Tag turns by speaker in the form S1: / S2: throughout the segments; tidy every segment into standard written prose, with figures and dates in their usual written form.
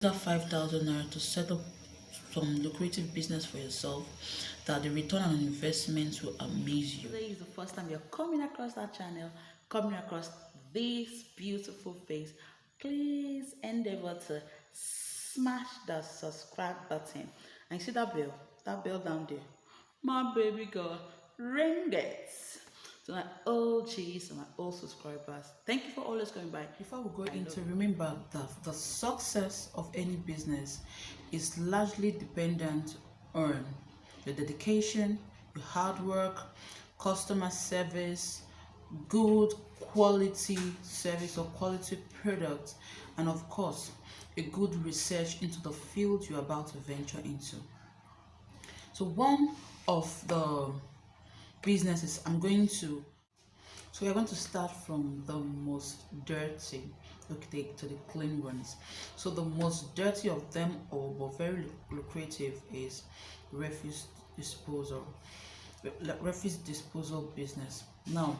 S1: That 5,000 naira to set up some lucrative business for yourself that the return on investment will amaze you. Today is the first time you're coming across that channel, coming across this beautiful face. Please endeavor to smash the subscribe button and see that bell down there. My baby girl, ring it. To my OGs and my old subscribers, thank you for always coming by. Before we go into, remember that the success of any business is largely dependent on your dedication, your hard work, customer service, good quality service or quality product, and of course a good research into the field you're about to venture into. So one of the businesses we're going to start from the most dirty to the clean ones. So the most dirty of them all but very lucrative is refuse disposal business. Now,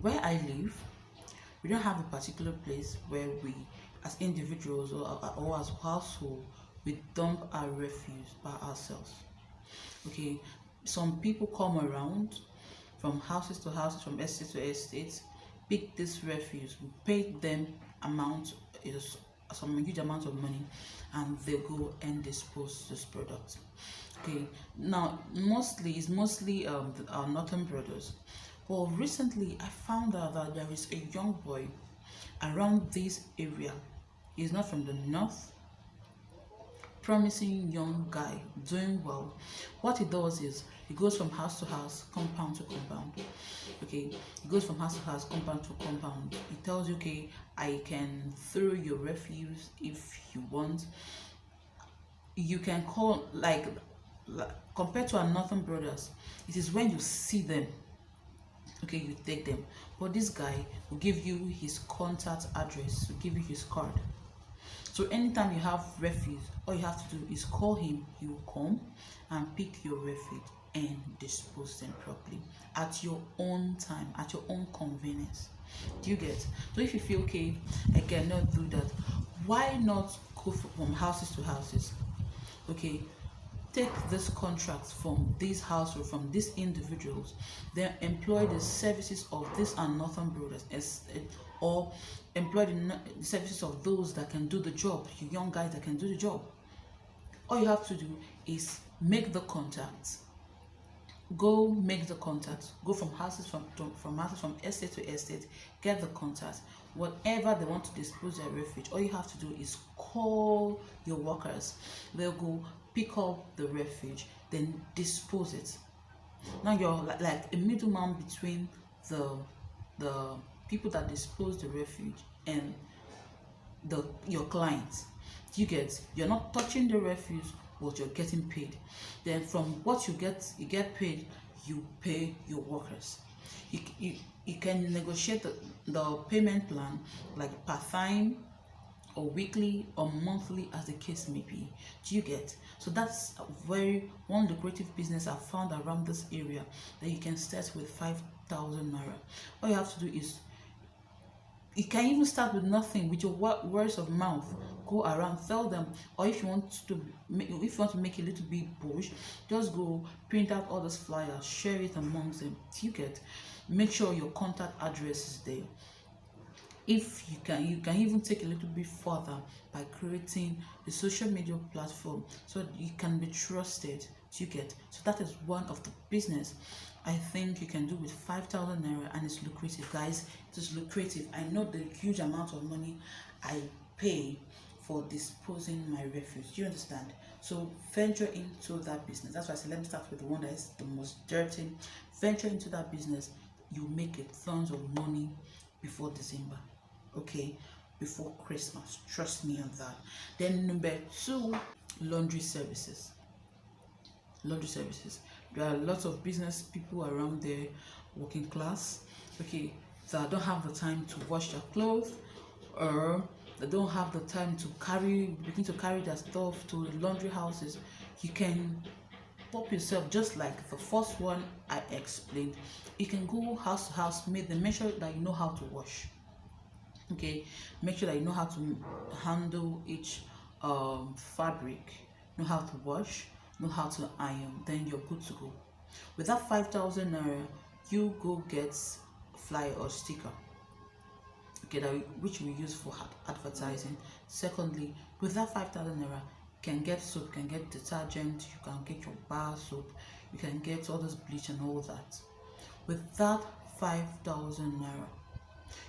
S1: where I live, we don't have a particular place where we as individuals or as household we dump our refuse by ourselves. Okay, some people come around from houses to houses, from estate to estate, pick this refuse, we pay them some huge amount of money, and they go and dispose this product. Okay, now it's mostly our northern brothers, but recently I found out that there is a young boy around this area. He's not from the north, promising young guy, doing well. What he does is he goes from house to house, compound to compound. Okay, he goes from house to house, compound to compound. He tells you, okay, I can throw your refuse if you want. You can call like compared to our northern brothers, it is when you see them, okay, you take them. But this guy will give you his contact address, will give you his card. So anytime you have refuse, all you have to do is call him. He will come and pick your refuse and dispose them properly at your own time, at your own convenience. Do you get? So if you feel, okay, I cannot do that, why not go from houses to houses? Okay, take this contract from these households, from these individuals, then employ the services of this and northern brothers, or employ the services of those that can do the job, you young guys that can do the job. All you have to do is make the contacts. Go make the contacts. Go from houses from estate to estate. Get the contacts. Whatever they want to dispose their refuge, all you have to do is call your workers. They'll go pick up the refuge, then dispose it. Now you're like a middleman between the people that dispose the refuge and your clients. You get, you're not touching the refuse, but you're getting paid. Then from what you get paid, you pay your workers. You can negotiate the payment plan like part-time or weekly or monthly, as the case may be. Do you get? So that's one lucrative business I've found around this area that you can start with 5,000 naira. All you have to do is, you can even start with nothing, with your words of mouth. Go around, tell them. Or if you want to make a little bit push, just go print out all those flyers, share it amongst them. You get? Make sure your contact address is there. If you can even take a little bit further by creating a social media platform so that you can be trusted. You get? So that is one of the business I think you can do with 5,000 naira, and it's lucrative, guys. It is lucrative. I know the huge amount of money I pay for disposing my refuse. Do you understand? So venture into that business. That's why I said let me start with the one that is the most dirty. Venture into that business. You make it tons of money before December. Okay, before Christmas. Trust me on that. Then number 2, laundry services. There are lots of business people around there, working class, okay, that don't have the time to wash their clothes, or they don't have the time to begin to carry their stuff to the laundry houses. You can pop yourself just like the first one I explained. You can go house to house, make sure that you know how to wash. Okay, make sure that you know how to handle each fabric, know how to wash, know how to iron, then you're good to go. With that 5,000 naira, you go get flyer or sticker, okay, which we use for advertising. Secondly, with that 5,000 naira, you can get soap, you can get detergent, you can get your bar soap, you can get all this bleach and all that. With that 5,000 naira,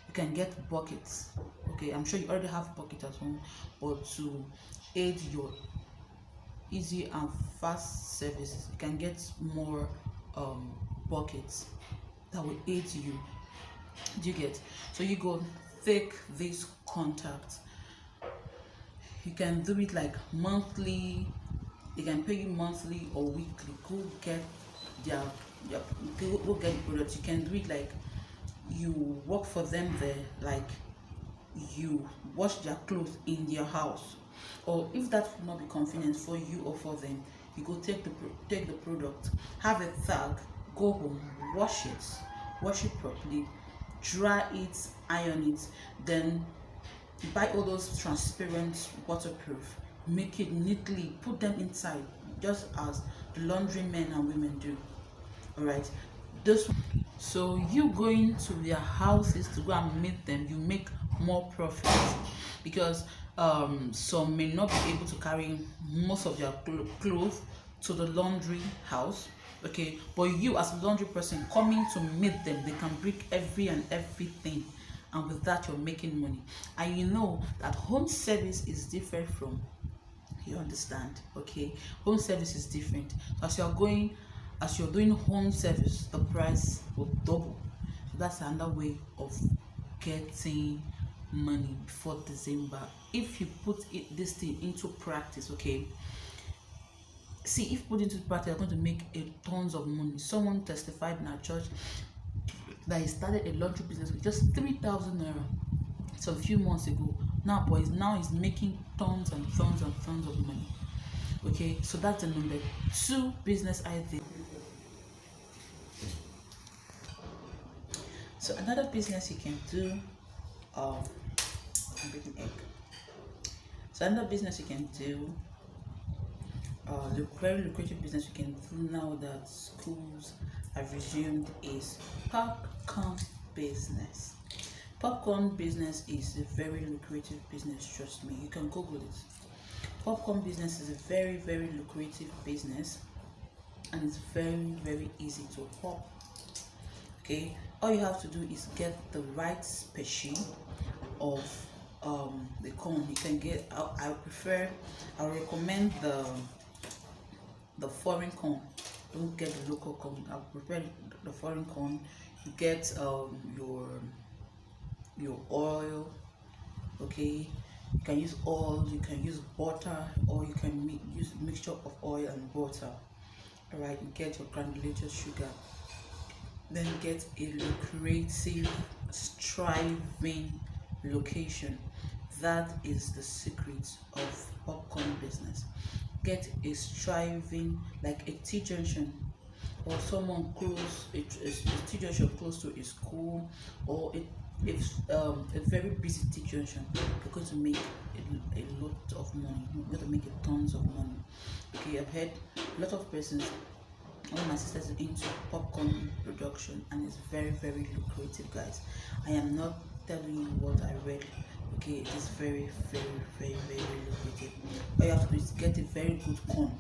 S1: you can get buckets. Okay, I'm sure you already have buckets at home, but to aid your easy and fast services, you can get more buckets that will aid you. Do you get? So you go take this contact. You can do it like monthly. They can pay you monthly or weekly. Go get their go get the products. You can do it like you work for them there, like you wash their clothes in their house, or if that would not be convenient for you or for them, you go take the product, have a tag, go home, wash it properly, dry it, iron it, then buy all those transparent waterproof, make it neatly, put them inside just as the laundry men and women do. All right, so you going to their houses to go and meet them, you make more profit, because some may not be able to carry most of their clothes to the laundry house, okay, but you as a laundry person coming to meet them, they can bring everything, and with that you're making money. And you know that home service is different from, you understand, okay, home service is different. As you're doing home service, the price will double. So that's another way of getting money before December, if you put this thing into practice. Okay, see, if you put it into practice, you're going to make tons of money. Someone testified in our church that he started a laundry business with just 3,000 naira some few months ago. Now he's making tons and tons and tons of money. Okay, so that's the number 2 business idea. So another business you can do, I'm breaking egg. So another business you can do, the very lucrative business you can do now that schools have resumed, is popcorn business. Popcorn business is a very lucrative business, trust me. You can Google it. Popcorn business is a very, very lucrative business, and it's very, very easy to pop. Okay, all you have to do is get the right species of the corn. You can get, I recommend the foreign corn. Don't get the local corn. I prefer the foreign corn. You get your oil. Okay, you can use oil, you can use butter, or you can use a mixture of oil and butter. All right, you get your granulated sugar. Then get a lucrative, striving location. That is the secret of popcorn business. Get a striving, like a T junction, or someone close, a T junction close to a school, or a very busy T junction. You're going to make a lot of money. You're going to make tons of money. Okay, I've heard a lot of persons. One of my sisters is into popcorn production, and it's very, very lucrative, guys. I am not telling you what I read. Okay, it is very, very, very, very lucrative. All you have to do is get a very good corn.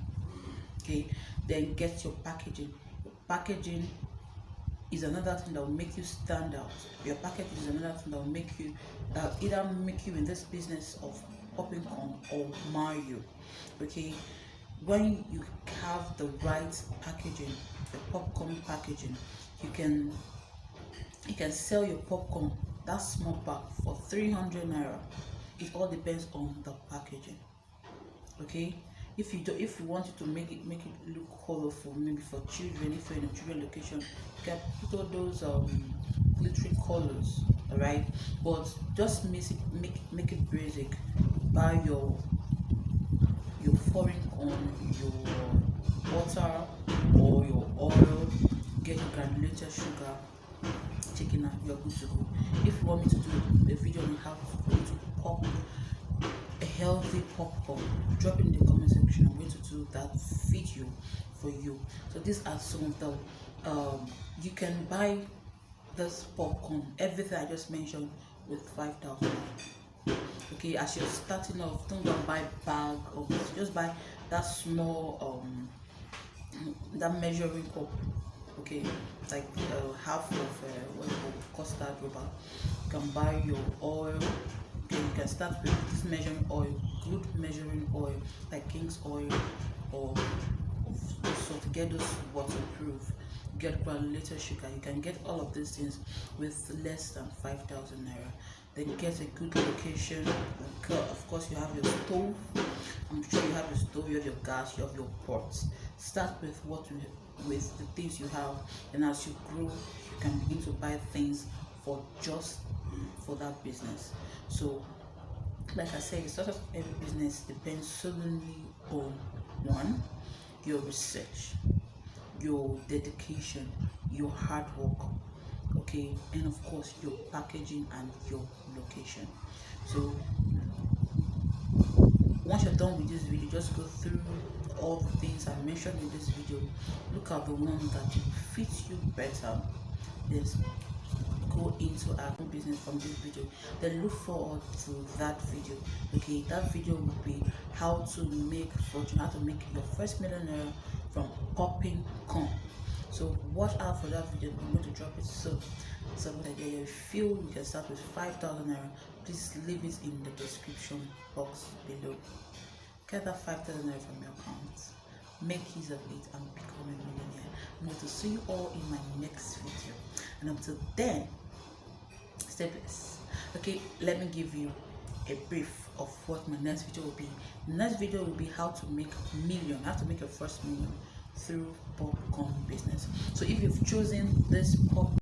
S1: Okay, then get your packaging. Your packaging is another thing that will make you stand out. Your packaging is another thing that will make you either make you in this business of popping corn or marry you. Okay, when you have the right packaging, the popcorn packaging, you can sell your popcorn, that small pack, for 300 naira. It all depends on the packaging. Okay, if you want it to make it look colorful, maybe for children, if you're in a children location, you can put all those glittery colors. All right, but just make it basic. Buy your foreign corn, your butter, or your oil, get your granulated sugar, chicken, and you're good to go. If you want me to do a video on how to pop a healthy popcorn, drop it in the comment section. I'm going to do that video for you. So these are some of the you can buy this popcorn, everything I just mentioned, with 5,000. Okay, as you're starting off, don't go and buy bag of this. Just buy that small that measuring cup. Okay, like half of what you call custard rubber. You can buy your oil. Okay, you can start with this measuring oil, good measuring oil like King's oil or so to get those waterproof. Get granulated sugar. You can get all of these things with less than 5,000 naira. Then get a good location. Of course, you have your stove. I'm sure you have your stove, you have your gas, you have your pots. Start with with the things you have, and as you grow, you can begin to buy things for that business. So, like I said, the success of every business depends solely on one, your research, your dedication, your hard work, okay, and of course your packaging and your location. So once you're done with this video, just go through all the things I mentioned in this video. Look at the one that fits you better. Then go into our business from this video. Then look forward to that video. Okay, that video will be how to make fortune, how to make your first millionaire from popping corn. So watch out for that video. I'm going to drop it so that you feel you can start with 5,000 naira. Please leave it in the description box below. Get that 5,000 naira from your account. Make use of it and become a millionaire. I'm going to see you all in my next video. And until then, stay blessed. Okay, let me give you a brief of what my next video will be. The next video will be how to make how to make your first million through popcorn business. So if you've chosen this popcorn